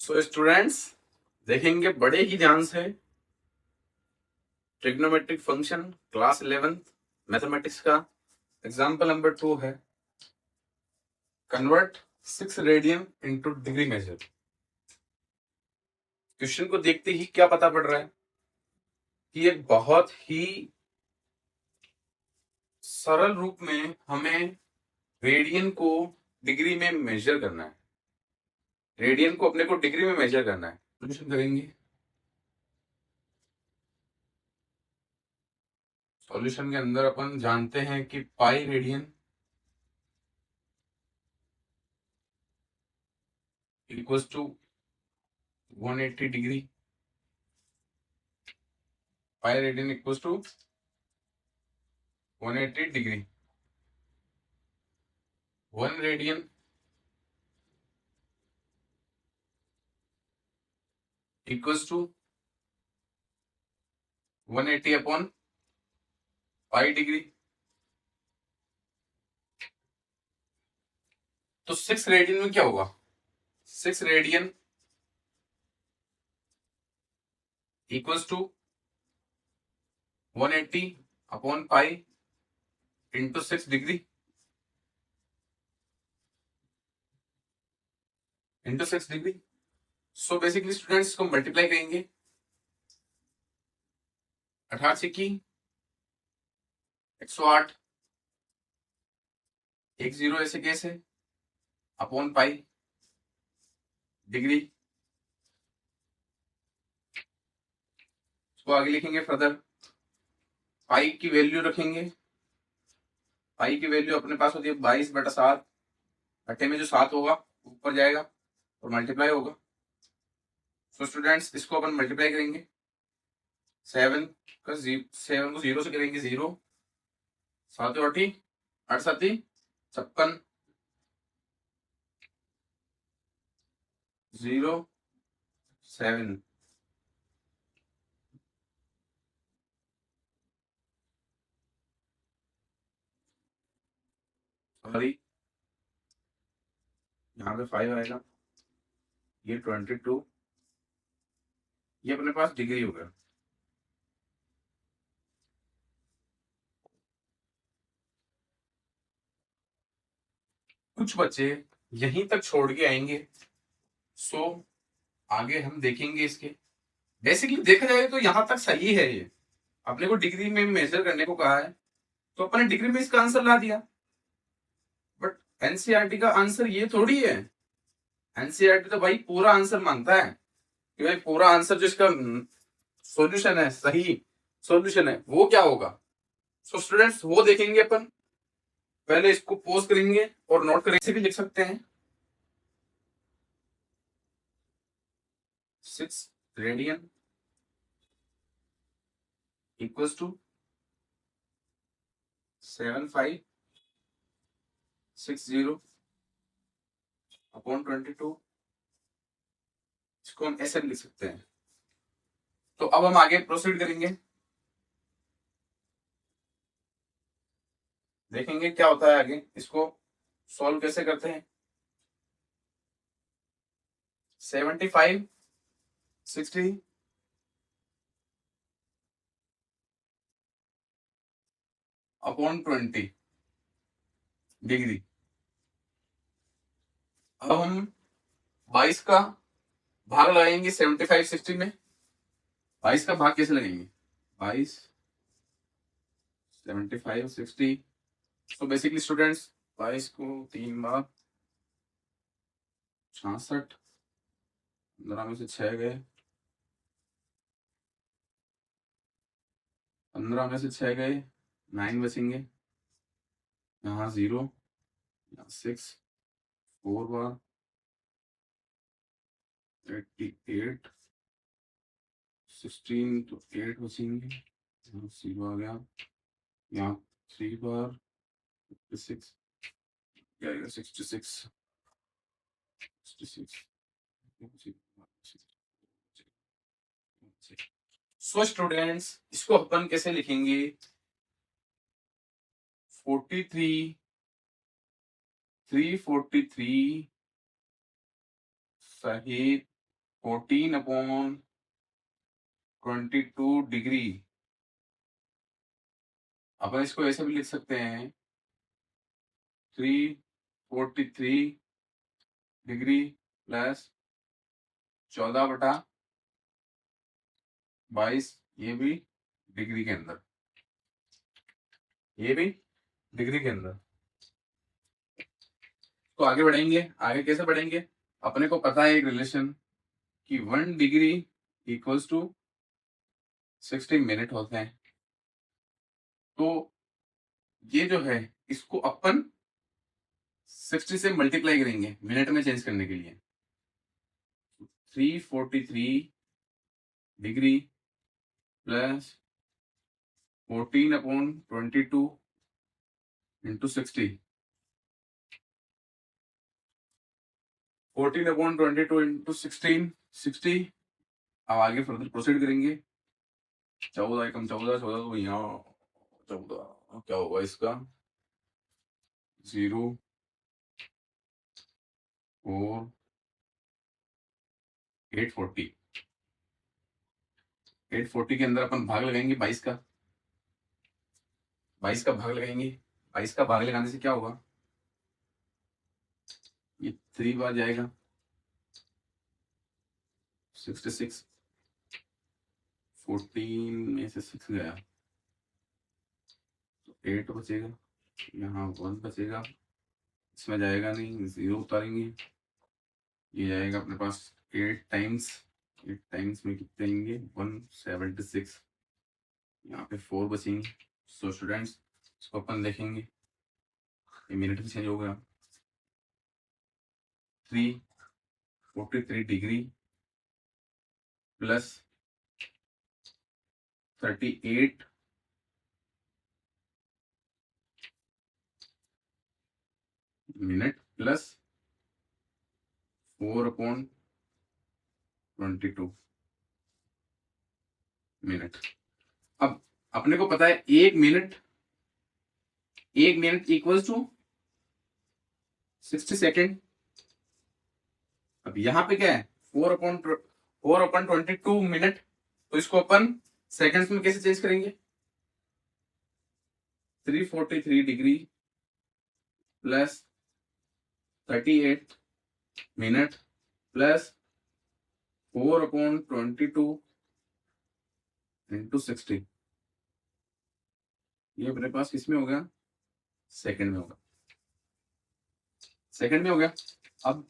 So students देखेंगे बड़े ही ध्यान से trigonometric function class 11th mathematics का एग्जांपल नंबर 2 है convert 6 radian into degree measure. Question को देखते ही क्या पता पड़ रहा है कि एक बहुत ही सरल रूप में हमें रेडियन को डिग्री में मेजर करना है। रेडियन को अपने को डिग्री में मेजर करना है। सॉल्यूशन करेंगे। सॉल्यूशन के अंदर अपन जानते हैं कि pi radian equals to 180 degree. Pi radian equals to 180 degree. 1 radian equals to 180 upon pi degree. तो 6 रेडियन में क्या होगा? 6 radian equals to 180 upon pi into 6 degree into 6 degree. So basically students को मल्टीप्लाई करेंगे। 88 की 108 एक जीरो ऐसे कैसे अपॉन पाई डिग्री। इसको आगे लिखेंगे फर्दर। पाई की वैल्यू रखेंगे। पाई की वैल्यू अपने पास होती है 22/7। घटे में जो 7 होगा ऊपर जाएगा और मल्टीप्लाई होगा। सो स्टूडेंट्स इसको अपन मल्टीप्लाई करेंगे। 7 को 0 से करेंगे 0 7 8 8 7 56 0 7 सॉरी यहाँ पे 5 आएगा। ये 22 ये अपने पास डिग्री हो गया। कुछ बच्चे यहीं तक छोड़ के आएंगे। सो आगे हम देखेंगे इसके। बेसिकली देखा जाए तो यहां तक सही है। ये अपने को डिग्री में मेजर करने को कहा है तो अपने डिग्री में इसका आंसर ला दिया। बट एनसीईआरटी का आंसर ये थोड़ी है। एनसीईआरटी तो भाई पूरा आंसर मांगता है कि भाई पूरा आंसर जो इसका सॉल्यूशन है, सही सॉल्यूशन है, वो क्या होगा। सो स्टूडेंट्स वो देखेंगे अपन। पहले इसको पोज करेंगे और नोट करेंगे। इसे भी लिख सकते हैं 6 रेडियन इक्वल्स टू 7560 अपॉन 22। इसको हम ऐसे भी लिख सकते हैं। तो अब हम आगे प्रोसीड करेंगे। देखेंगे क्या होता है आगे। इसको सॉल्व कैसे करते हैं। 7560 अपॉन 20 डिग्री। अब हम 22 का भाग लगाएंगे 7560 में। 22 का भाग कैसे लगाएंगे? 22 7560। तो बेसिकली स्टूडेंट्स 22 को 3 बार 66 15 में से 6 गए, 15 में से 6 गए, 9 बचेंगे। यहाँ 0 यहाँ 6 4 बार 88 16 तो 8 बचेंगे। यहाँ 0 आ गया। यहाँ 3 बार 56 क्या आएगा 66 66। सो स्टूडेंट्स इसको अपन कैसे लिखेंगे। 43 343 सहित 14/22 डिग्री। अपन इसको ऐसे भी लिख सकते हैं 343 डिग्री प्लस 14/22, ये भी डिग्री के अंदर, ये भी डिग्री के अंदर। तो आगे बढ़ेंगे, आगे कैसे बढ़ेंगे? अपने को पता है एक रिलेशन कि 1 डिग्री इक्वल्स टू 60 मिनट होते हैं। तो ये जो है इसको अपन 60 से मल्टीप्लाई करेंगे मिनट में चेंज करने के लिए। 343 डिग्री प्लस 14/22 इंटू 60, 14/22 इंटू 60। अब आगे फर्दर प्रोसीड करेंगे। 14 एकम 14, 14 तो यहाँ 14, क्या होगा इसका 0 4 840। 840 के अंदर अपन भाग लगाएंगे 22 का, 22 का भाग लगाएंगे। 22 का भाग लगाने से क्या होगा, ये 3 बार जाएगा 66, 14 में से 6 गया तो 8 बचेगा, यहाँ 1 बचेगा, इसमें जाएगा नहीं, 0 उतारेंगे, ये जाएगा अपने पास 8 टाइम्स। 8 टाइम्स में कितने आएंगे 176, यहाँ पे 4 बचेंगे। सो स्टूडेंट्स इसको अपन देखेंगे, ये मिनट में चेंज हो गया। 343 degree plus 38 minute plus 4/22 minute. अब अपने को पता है 1 मिनट इक्वल्स टू 60 सेकेंड। अब यहाँ पे क्या है 4/22 मिनट, तो इसको अपन सेकंड्स में कैसे चेंज करेंगे? 343 degree plus 38 minute plus 4/22 into 60, ये अपने पास किसमें हो गया, सेकंड में होगा, सेकंड में हो गया। अब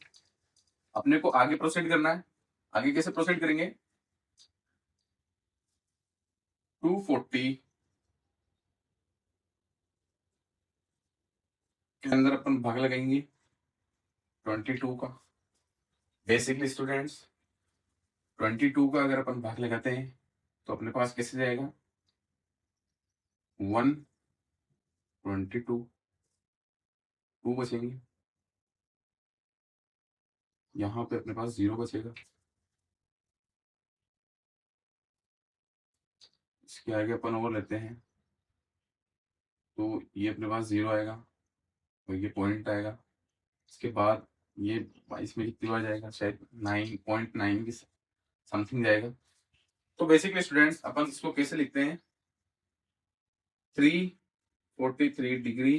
अपने को आगे प्रोसीड करना है। आगे कैसे प्रोसीड करेंगे? 240 के अंदर अपन भाग लगाएंगे 22 का। बेसिकली स्टूडेंट्स 22 का अगर अपन भाग लगाते हैं तो अपने पास कैसे जाएगा 1/22, 2 बचेंगे, यहाँ पे अपने पास 0 बचेगा, इसके आगे अपन और लेते हैं तो ये अपने पास 0 आएगा और ये पॉइंट आएगा। इसके बाद ये 22 में कितनी बार जाएगा, शायद 9.9 की समथिंग जाएगा। तो बेसिकली स्टूडेंट्स अपन इसको कैसे लिखते हैं 343 degree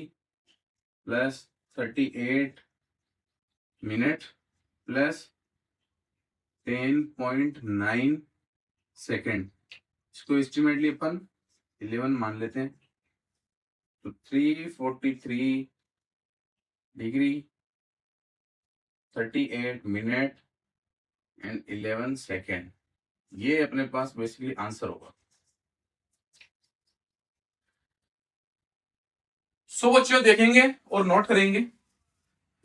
plus 38 minute plus 10.9 second, इसको एस्टिमेटली अपन 11 मान लेते हैं। तो 343 डिग्री 38 मिनट एंड 11 सेकेंड, ये अपने पास बेसिकली आंसर होगा। सो बच्चों देखेंगे और नोट करेंगे,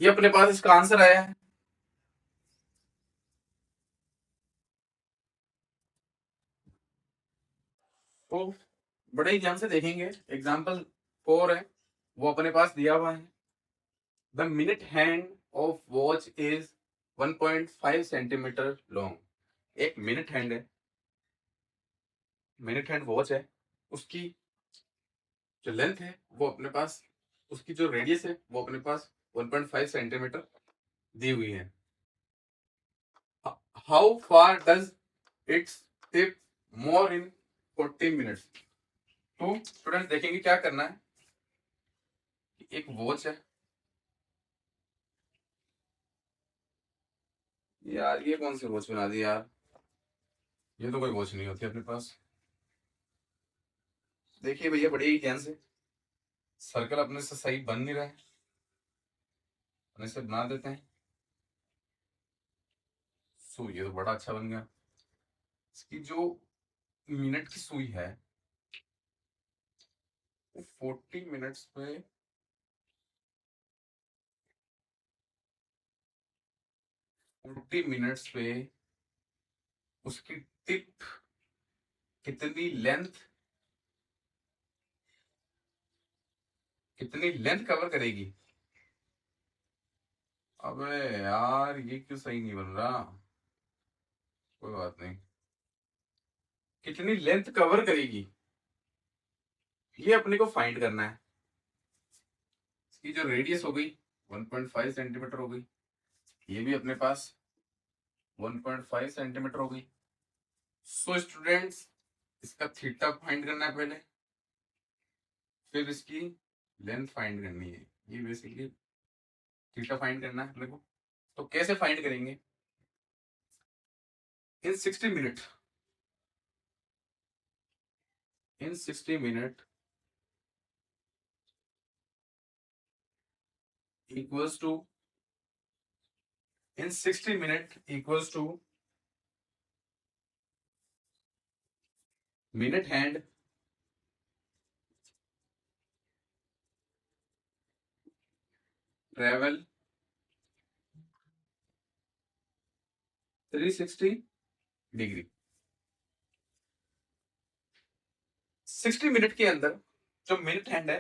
ये अपने पास इसका आंसर आया है। तो बड़े ही ध्यान से देखेंगे, एग्जाम्पल 4 है वो अपने पास दिया हुआ है। The minute hand of watch is 1.5 centimetre long. एक मिनट हैंड है, मिनट हैंड वॉच है, उसकी जो लेंथ है वो अपने पास, उसकी जो रेडियस है वो अपने पास 1.5 सेंटीमीटर दी हुई है। How far does its tip more in 40 minutes. तो स्टूडेंट देखेंगे क्या करना है। एक वॉच है यार, ये कौन सी वॉच बना दी यार, ये तो कोई वॉच नहीं होती अपने पास। देखिए भैया बढ़िया ही ध्यान से, सर्कल अपने से सही बन नहीं रहा है, अपने से बना देते हैं। सो ये तो बड़ा अच्छा बन गया। इसकी जो मिनट की सुई है वो 40 मिनट्स पे 40 मिनट्स पे उसकी टिप कितनी लेंथ कवर करेगी। अबे यार ये क्यों सही नहीं बन रहा, कोई बात नहीं। कितनी लेंथ कवर करेगी ये अपने को फाइंड करना है। इसकी जो रेडियस हो गई 1.5 सेंटीमीटर हो गई, ये भी अपने पास 1.5 सेंटीमीटर हो गई। सो स्टूडेंट्स इसका थीटा फाइंड करना है पहले, फिर इसकी लेंथ फाइंड करनी है। ये बेसिकली थीटा फाइंड करना है अपने को। तो कैसे फाइंड करेंगे, इन 60 मिनट, इन 60 मिनट इक्वल्स टू, इन 60 minute equals to minute hand travel 360 degree. 60 minute के अंदर जो मिनट हैंड है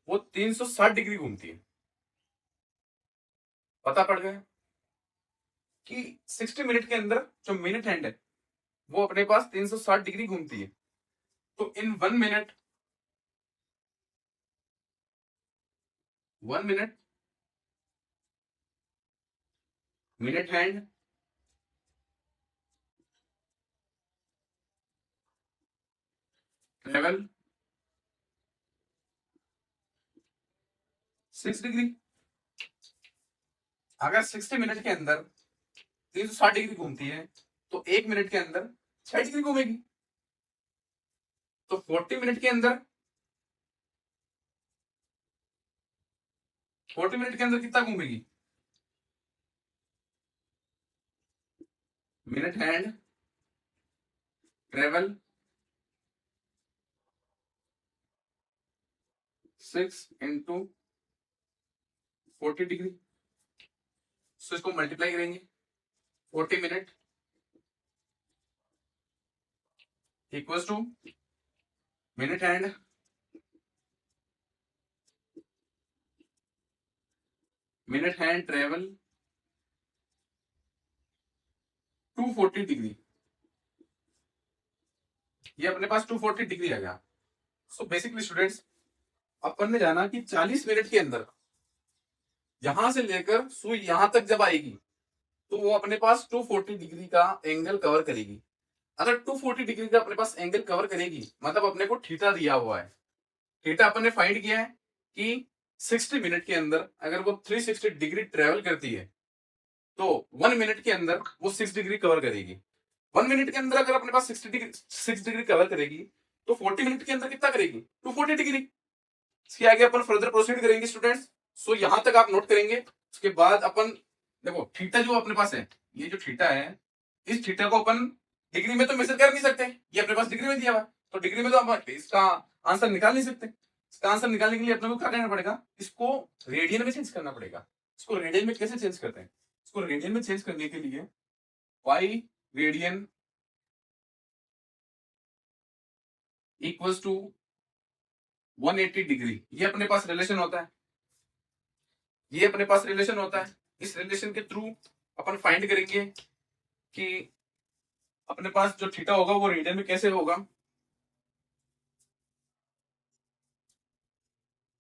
वो 360 डिग्री घूमती है। पता पड़ गया कि 60 मिनट के अंदर जो मिनट हैंड है वो अपने पास 360 डिग्री घूमती है। तो इन 1 minute, 1 minute minute hand travel 6 degree. अगर 60 मिनट के अंदर 360 डिग्री घूमती है तो 1 मिनट के अंदर 6 डिग्री घूमेगी। तो 40 मिनट के अंदर, 40 मिनट के अंदर कितना घूमेगी, मिनट हैंड ट्रेवल 6 × 40 डिग्री। सो इसको मल्टीप्लाई करेंगे, 40 minute equals to minute hand travel 240 degree. ये अपने पास 240 डिग्री आ गया। सो बेसिकली स्टूडेंट्स अपन ने जाना कि 40 मिनट के अंदर यहां से लेकर सुई यहां तक जब आएगी तो वो अपने पास 240 डिग्री का एंगल कवर करेगी। अगर 240 डिग्री का अपने पास एंगल कवर करेगी मतलब अपने को थीटा दिया हुआ है। थीटा अपन ने फाइंड किया है कि 60 मिनट के अंदर अगर वो 360 डिग्री ट्रेवल करती है तो 1 मिनट के अंदर वो 6 डिग्री कवर करेगी। 1 मिनट के अंदर अगर अपने पास 6 डिग्री कवर करेगी तो 40 मिनट के अंदर कितना करेगी, 240 डिग्री। इसके आगे अपन फर्दर प्रोसीड करेंगे स्टूडेंट्स। सो यहां तक आप नोट करेंगे। उसके बाद अपन देखो थीटा जो अपने पास है, ये जो थीटा है इस थीटा को अपन डिग्री में तो मेजर कर नहीं सकते, ये अपने पास डिग्री में दिया हुआ है तो डिग्री में तो अपन इसका आंसर निकाल नहीं सकते। इसका आंसर निकालने के लिए अपने को क्या करना पड़ेगा, इसको रेडियन में चेंज करना पड़ेगा। इसको रेडियन में कैसे चेंज करते हैं, इसको रेडियन में चेंज करने के लिए pi radian equals to 180 degree, ये अपने पास रिलेशन होता है, ये अपने पास रिलेशन होता है। इस रिलेशन के थ्रू अपन फाइंड करेंगे कि अपने पास जो थीटा होगा वो रेडियन में कैसे होगा।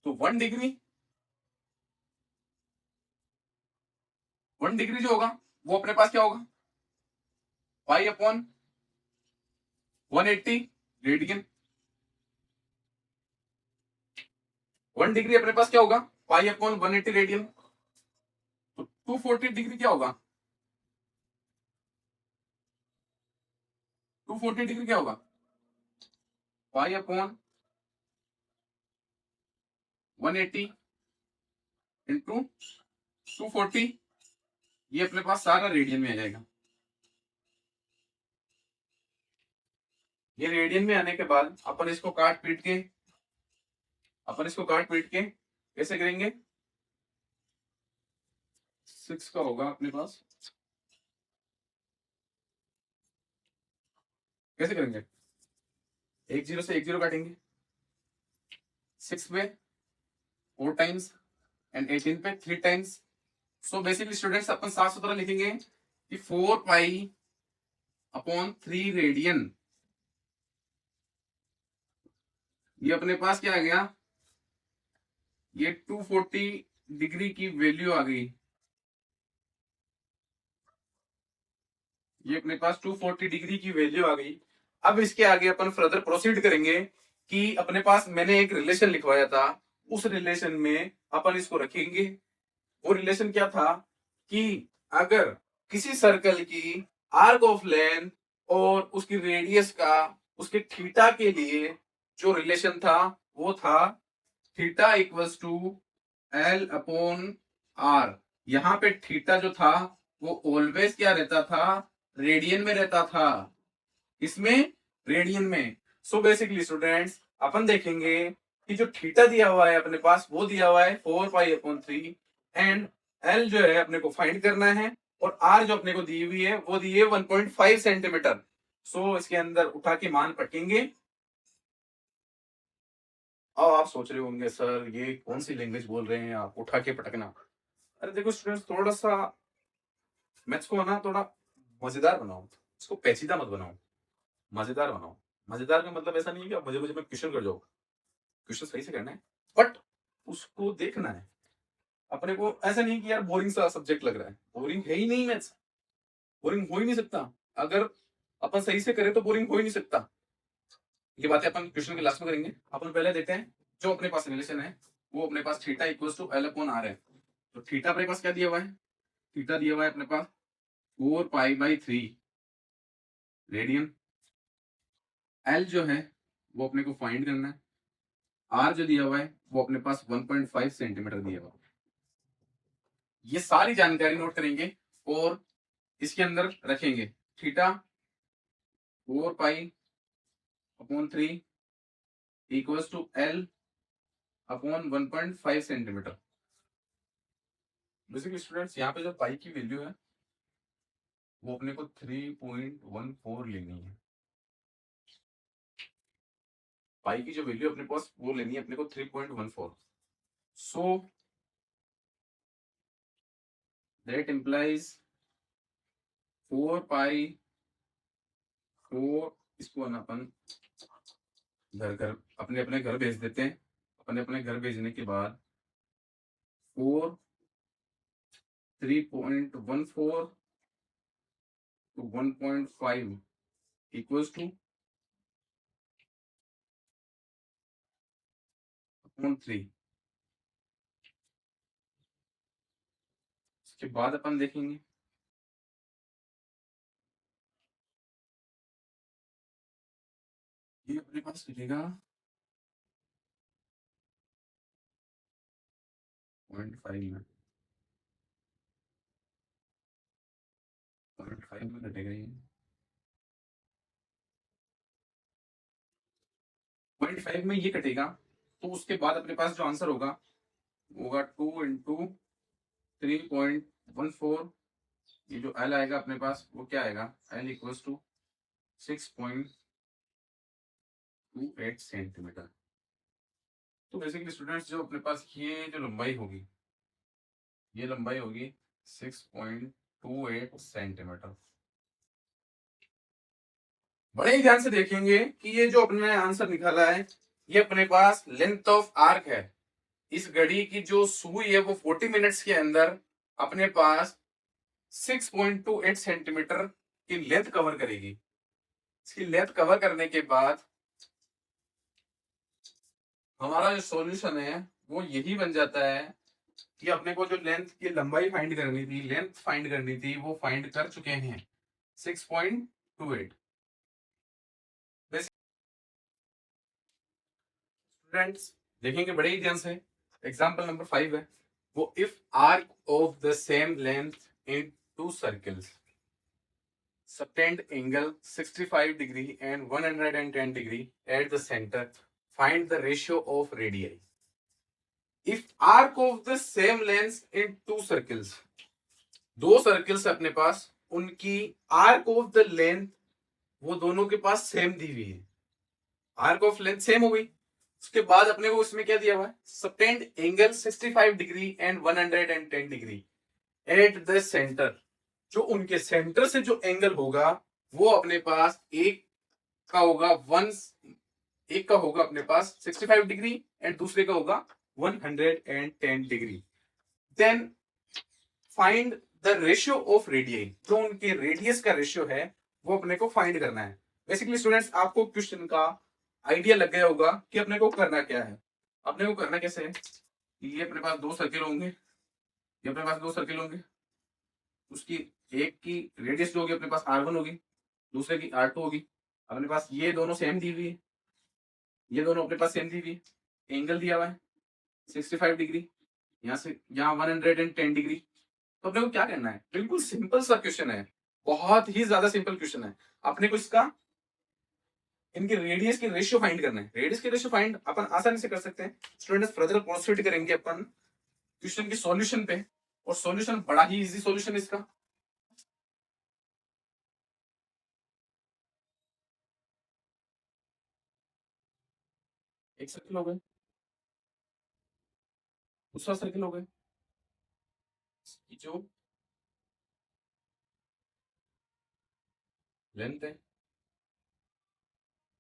तो 1 डिग्री, 1 डिग्री जो होगा वो अपने पास क्या होगा, पाई अपॉन 180 रेडियन। 1 डिग्री अपने पास क्या होगा, पाई अपॉन 180 रेडियन। तो 240 डिग्री क्या होगा, 240 डिग्री क्या होगा, पाई अपॉन 180 इंटू 240, ये अपने पास सारा रेडियन में आ जाएगा। ये रेडियन में आने के बाद अपन इसको काट पीट के कैसे करेंगे, 6 का होगा अपने पास, कैसे करेंगे, एक जीरो से एक जीरो काटेंगे, 6 पे 4 टाइम्स एंड 18 पे 3 टाइम्स। सो बेसिकली स्टूडेंट्स अपन साफ सुथरा लिखेंगे कि 4 पाई अपॉन 3 रेडियन, ये अपने पास क्या आ गया, ये 240 डिग्री की वैल्यू आ गई। ये अपने पास 240 डिग्री की वैल्यू आ गई। अब इसके आगे अपन फर्दर प्रोसीड करेंगे कि अपने पास मैंने एक रिलेशन लिखवाया था, उस रिलेशन में अपन इसको रखेंगे। वो रिलेशन क्या था कि अगर किसी सर्कल की आर्क ऑफ लेंथ और उसकी रेडियस का उसके थीटा के लिए जो रिलेशन था वो था theta equals to L upon R. यहां पे थीटा जो था वो ऑलवेज क्या रहता था, रेडियन में रहता था, इसमें रेडियन में। सो बेसिकली स्टूडेंट्स अपन देखेंगे कि जो थीटा दिया हुआ है अपने पास वो दिया हुआ है 4 पाई अपॉन 3 एंड एल जो है अपने को फाइंड करना है और आर जो अपने को दी हुई है वो दी है 1.5 सेंटीमीटर। सो इसके अंदर उठा के मान पटेंगे। अब आप सोच रहे होंगे सर ये कौन सी लैंग्वेज बोल रहे हैं आप, उठा के पटकना। अरे देखो स्टूडेंट्स थोड़ा सा मैथ्स को ना थोड़ा मजेदार बनाओ, इसको पेचीदा मत बनाओ, मजेदार बनाओ। मजेदार का मतलब ऐसा नहीं है कि आप मजे मजे में क्वेश्चन कर जाओ, क्वेश्चन सही से करना है बट उसको देखना है। अपने को ऐसा नहीं कि यार बोरिंग सा सब्जेक्ट लग रहा है, बोरिंग है ही नहीं, मैथ्स बोरिंग हो ही नहीं सकता। अगर अपन सही से करें तो बोरिंग हो ही नहीं सकता। ये बातें अपन क्वेश्चन के लास्ट में करेंगे। अपन पहले देखते हैं जो अपने पास रिलेशन है वो अपने पास theta equals to L upon R है। तो थीटा अपने पास क्या दिया हुआ है, थीटा दिया हुआ है अपने पास 4 पाई बाई 3 रेडियन। एल जो है वो अपने को फाइंड करना है, आर जो दिया हुआ है वो अपने पास 1.5 सेंटीमीटर दिया हुआ है। ये सारी जानकारी नोट करेंगे और इसके अंदर रखेंगे। Theta 4 pi upon 3 equals to L upon 1.5 centimetre. Basically students यहाँ पे जो पाई की वैल्यू है वो अपने को 3.14 लेनी है। पाई की जो वैल्यू अपने पास वो लेनी है अपने को 3.14। सो दैट इंप्लाइज 4 पाई 4, इसको ना अपन घर घर अपने अपने घर भेज देते हैं। अपने अपने घर भेजने के बाद 4 3.14 to 1.5 equals to 3। इसके बाद अपन देखेंगे ये अपने पास मिलेगा 0.5 में, 0.5 में कटेगा ये, 0.5 में ये कटेगा। तो उसके बाद अपने पास जो आंसर होगा होगा 2 इंटू 3.14। ये जो एल आएगा अपने पास वो क्या आएगा, एल इक्वल्स टू 6.28 सेंटीमीटर। तो बेसिकली स्टूडेंट्स जो अपने पास ये जो लंबाई होगी ये लंबाई होगी 6.28 सेंटीमीटर। बड़े ही ध्यान से देखेंगे कि ये जो अपने आंसर निकाला है ये अपने पास लेंथ ऑफ आर्क है। इस घड़ी की जो सुई है वो 40 मिनट्स के अंदर अपने पास 6.28 सेंटीमीटर की लेंथ कवर करेगी। इसकी लेंथ कवर करने के बाद हमारा जो सॉल्यूशन है वो यही बन जाता है कि अपने को जो लेंथ की लंबाई फाइंड करनी थी, लेंथ फाइंड करनी थी, वो फाइंड कर चुके हैं 6.28। स्टूडेंट्स देखेंगे बड़े ही ध्यान से, एग्जाम्पल नंबर 5 है वो, if arc of the same length in to circles subtend angle 65 degree and 110 degree at the center, find the ratio of radii. If arc of the same length in two circles, दो circles अपने पास, उनकी arc of the length वो दोनों के पास same दी हुई है, arc of length same हो गई। उसके बाद अपने को इसमें क्या दिया हुआ है, subtend angle 65 degree and 110 degree at the centre. जो उनके सेंटर से जो एंगल होगा वो अपने पास एक का होगा एक का होगा अपने पास 65 डिग्री एंड दूसरे का होगा 110 degree. Then find the ratio of radii, जो उनके रेडियस का रेशियो है वो अपने को फाइंड करना है। बेसिकली स्टूडेंट्स आपको क्वेश्चन का आइडिया लग गया होगा कि अपने को करना क्या है। अपने को करना कैसे है, ये अपने पास दो सर्किल होंगे, ये अपने पास दो सर्किल होंगे, उसकी एक की रेडियस जो होगी अपने पास R1 होगी, दूसरे की R2 होगी। अपने पास ये दोनों सेम दी हुई है, ये दोनों अपने पास सेम दी हुई है, एंगल दिया हुआ है 65 डिग्री, यहाँ से यहाँ 110 डिग्री। तो अपने को क्या करना है, बिल्कुल सिंपल सा क्वेश्चन है, बहुत ही ज्यादा सिंपल क्वेश्चन है। अपने को इसका इनके रेडियस की रेशियो फाइंड करना है। रेडियस की रेशियो फाइंड अपन आसानी से कर सकते हैं स्टूडेंट्स। फर्दर कॉन्सेंट्रेट करेंगे अपन क्वेश्चन के सॉल्यूशन पे, और सॉल्यूशन बड़ा ही इजी सॉल्यूशन इसका। एक सर्किल हो गए, दूसरा सर्किल हो गए, जो लेंथ है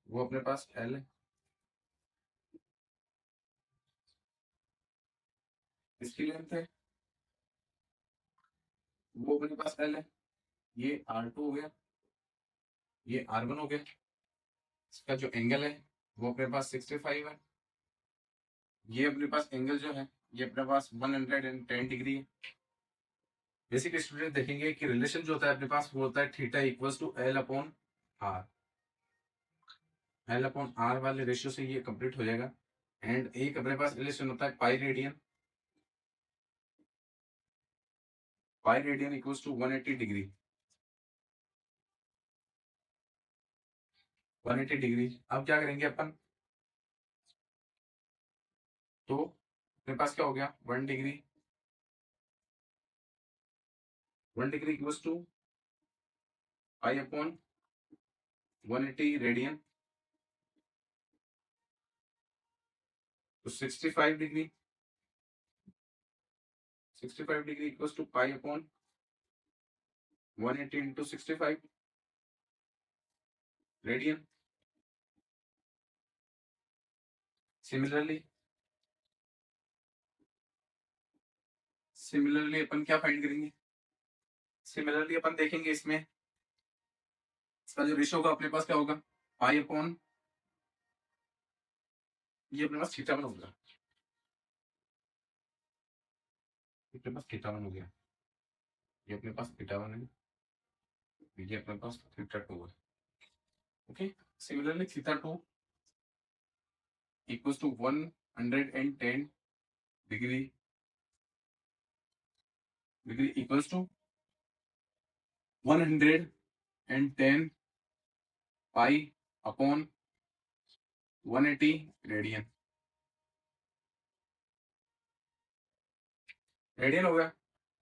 वो अपने पास L है, इसकी लेंथ है वो अपने पास L है, ये R2 हो गया, ये R1 हो गया। इसका जो एंगल है वो अपने पास 65 है, ये अपने पास एंगल जो है ये अपने पास 110 डिग्री है। बेसिक स्टूडेंट देखेंगे कि रिलेशन जो होता है अपने पास वो होता है theta equals to L upon R। L upon R वाले रेशियो से ये कंप्लीट हो जाएगा। एंड एक अपने पास रिलेशन होता है pi radian, pi radian equals to 180 degree, 180 degree. अब क्या करेंगे अपन, तो अपने पास क्या हो गया 1 degree, 1 degree equals to pi upon 180 radian, तो 65 degree, 65 degree equals to pi upon 180 into 65 radian. Similarly similarly अपन क्या फाइंड करेंगे, सिमिलरली अपन देखेंगे इसमें इसका जो रेशियो होगा अपने पास क्या होगा, पाई अपॉन ये अपने पास थीटा वन होगा, अपने पास थीटा वन हो गया, ये अपने पास थीटा वन है, ये अपने पास थीटा टू है। Okay, similarly theta two equals to 110 degree, degree equals to 110 pi upon 180 radian, radian हो गया।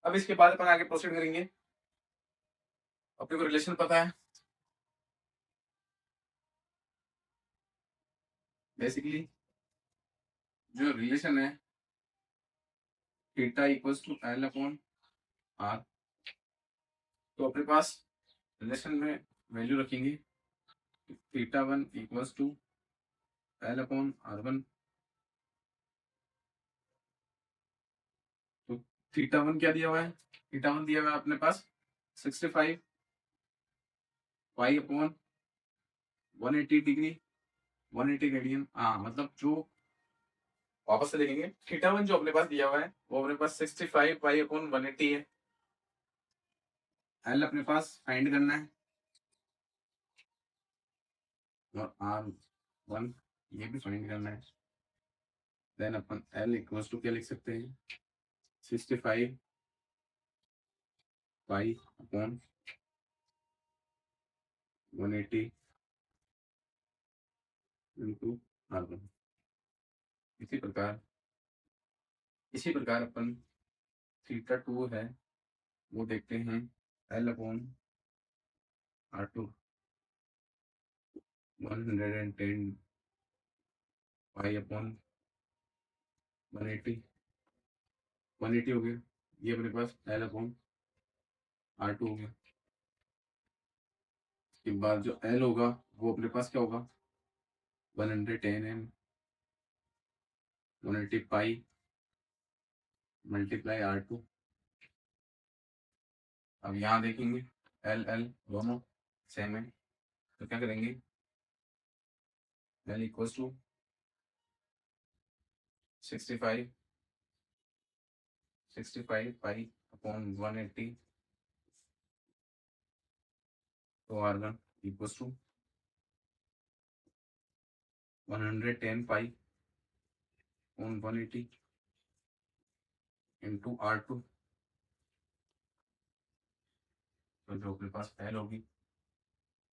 अब इसके बाद अपन आगे प्रोसीड करेंगे। अपने को रिलेशन पता है बेसिकली, जो रिलेशन है theta equals to L upon R, तो अपने पास रिलेशन में वैल्यू रखेंगे theta one equals to L upon R1। तो थीटा वन क्या दिया हुआ है, थीटा वन दिया हुआ है अपने पास 65, पाई अपॉन 180 डिग्री 180 रेडियन। हाँ मतलब जो वापस से देखेंगे थीटा वन जो अपने पास दिया हुआ है वो अपने पास 65 पाई अपॉन 180 है। एल अपने पास फाइंड करना है और आर वन ये भी फाइंड करना है। देन अपन एल इक्वल्स टू क्या लिख सकते हैं 65 pi upon 180 into R one. इसी प्रकार अपन थीटा टू है वो देखते हैं L upon R two 110 pi upon 180 180 हो गया। ये अपने पास एल अपॉन आर टू हो गया। इसके बाद जो एल होगा वो अपने पास क्या होगा 110 एम 180 पाई मल्टीप्लाई आर टू। अब यहाँ देखेंगे एल एल दोनों सेम है तो क्या करेंगे L equals to 65 pi upon 180 तो R one equals to 110 pi upon 180 into R two. तो जो अपने पास एल होगी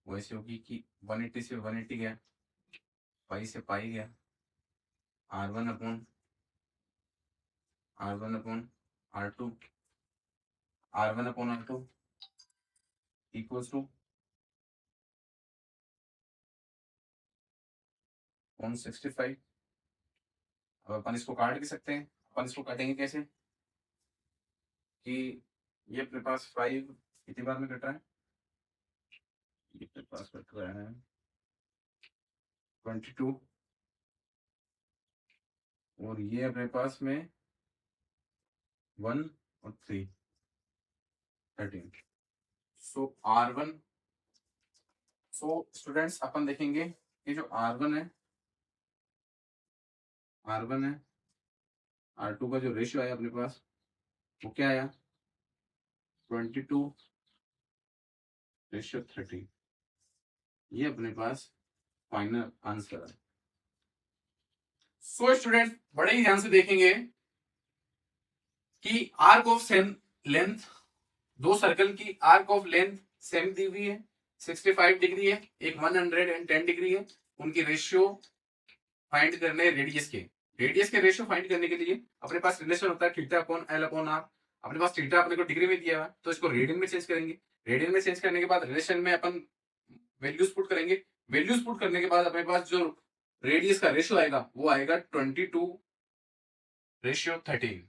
वो ऐसे होगी कि 180 से 180 गया पाई से पाई गया R one upon R one upon R two equals to 165। अब अपन इसको काट भी सकते हैं। अपन इसको काटेंगे कैसे कि ये अपने पास 5 कितनी बार में कट रहा है ये अपने पास कट रहा है 22 और ये अपने पास में 1 और 3 13। सो आर वन सो स्टूडेंट्स अपन देखेंगे कि जो आर वन है आर टू का जो रेशियो आया अपने पास वो क्या आया 22:13। ये अपने पास फाइनल आंसर है। सो स्टूडेंट बड़े ही ध्यान से देखेंगे कि आर्क ऑफ सेम लेंथ दो सर्कल की आर्क ऑफ लेंथ सेम दी हुई है 65 डिग्री है एक 110 डिग्री है। उनकी रेशियो फाइंड करने रेडियस के रेशियो फाइंड करने के लिए अपने पास रिलेशन होता है theta upon L upon R. अपने पास थीटा अपने को डिग्री में दिया हुआ है तो इसको रेडियन में चेंज करेंगे। रेडियन में चेंज करने के बाद रिलेशन में अपन वैल्यूज पुट करेंगे। वैल्यूज पुट करने के बाद अपने पास जो रेडियस का रेशियो आएगा वो आएगा 22:13।